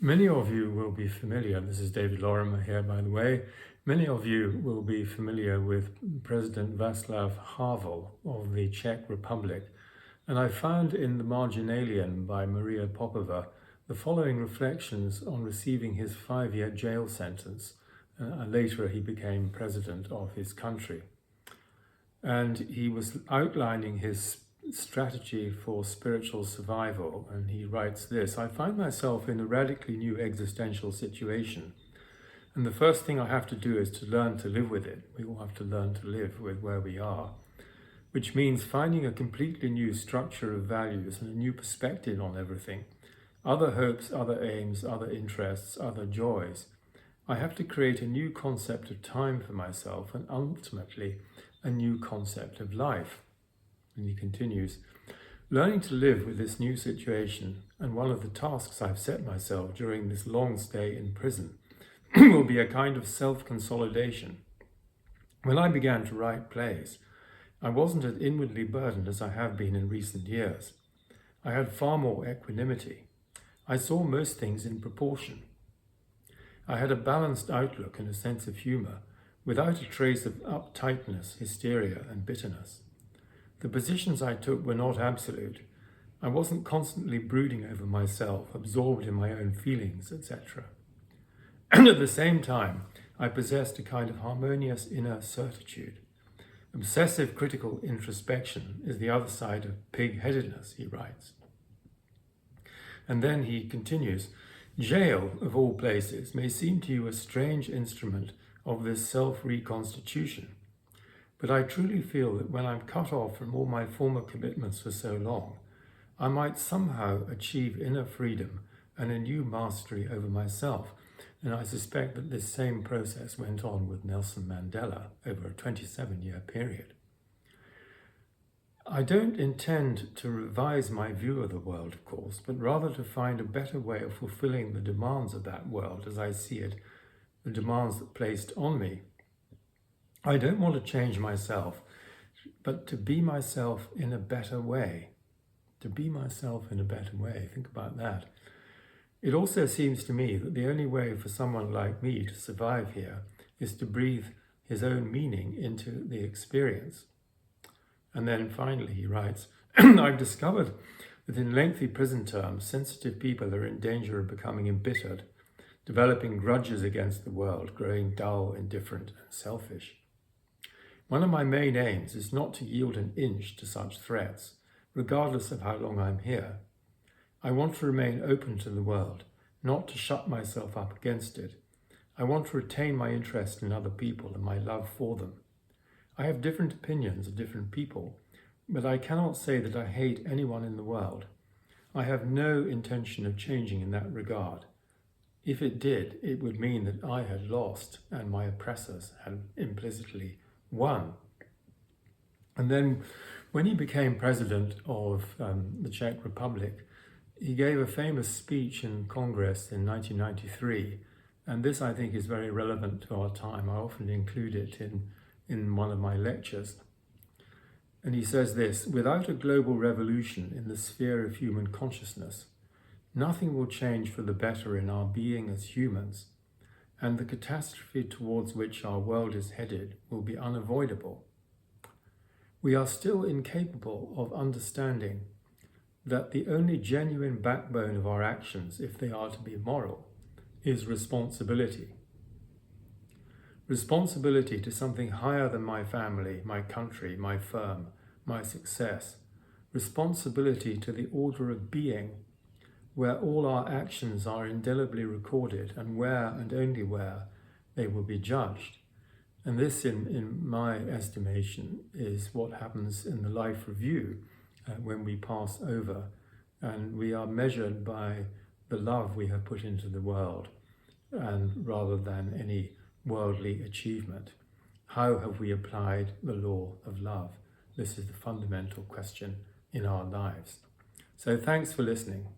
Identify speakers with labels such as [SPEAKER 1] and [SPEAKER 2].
[SPEAKER 1] Many of you will be familiar, this is David Lorimer here by the way, many of you will be familiar with President Vaclav Havel of the Czech Republic. And I found in The Marginalian by Maria Popova the following reflections on receiving his 5-year jail sentence. Later he became president of his country. And he was outlining his strategy for spiritual survival, and he writes this: I find myself in a radically new existential situation, and the first thing I have to do is to learn to live with it. We all have to learn to live with where we are, which means finding a completely new structure of values and a new perspective on everything, other hopes, other aims, other interests, other joys. I have to create a new concept of time for myself and ultimately a new concept of life. And he continues, learning to live with this new situation, and one of the tasks I've set myself during this long stay in prison, will be a kind of self-consolidation. When I began to write plays, I wasn't as inwardly burdened as I have been in recent years. I had far more equanimity. I saw most things in proportion. I had a balanced outlook and a sense of humour, without a trace of uptightness, hysteria, and bitterness. The positions I took were not absolute. I wasn't constantly brooding over myself, absorbed in my own feelings, etc. And at the same time, I possessed a kind of harmonious inner certitude. Obsessive critical introspection is the other side of pig-headedness, he writes. And then he continues, jail, of all places, may seem to you a strange instrument of this self-reconstitution. But I truly feel that when I'm cut off from all my former commitments for so long, I might somehow achieve inner freedom and a new mastery over myself. And I suspect that this same process went on with Nelson Mandela over a 27-year period. I don't intend to revise my view of the world, of course, but rather to find a better way of fulfilling the demands of that world as I see it, the demands that placed on me. I don't want to change myself, but to be myself in a better way. To be myself in a better way. Think about that. It also seems to me that the only way for someone like me to survive here is to breathe his own meaning into the experience. And then finally he writes, I've discovered that in lengthy prison terms, sensitive people are in danger of becoming embittered, developing grudges against the world, growing dull, indifferent, and selfish. One of my main aims is not to yield an inch to such threats, regardless of how long I'm here. I want to remain open to the world, not to shut myself up against it. I want to retain my interest in other people and my love for them. I have different opinions of different people, but I cannot say that I hate anyone in the world. I have no intention of changing in that regard. If it did, it would mean that I had lost and my oppressors had implicitly won. And then when he became president of the Czech Republic, he gave a famous speech in Congress in 1993, and this I think is very relevant to our time. I often include it in one of my lectures. And he says this: without a global revolution in the sphere of human consciousness, nothing will change for the better in our being as humans, and the catastrophe towards which our world is headed will be unavoidable. We are still incapable of understanding that the only genuine backbone of our actions, if they are to be moral, is responsibility. Responsibility to something higher than my family, my country, my firm, my success. Responsibility to the order of being, where all our actions are indelibly recorded and where and only where they will be judged. And this, in my estimation, is what happens in the life review when we pass over and we are measured by the love we have put into the world, and rather than any worldly achievement. How have we applied the law of love? This is the fundamental question in our lives. So thanks for listening.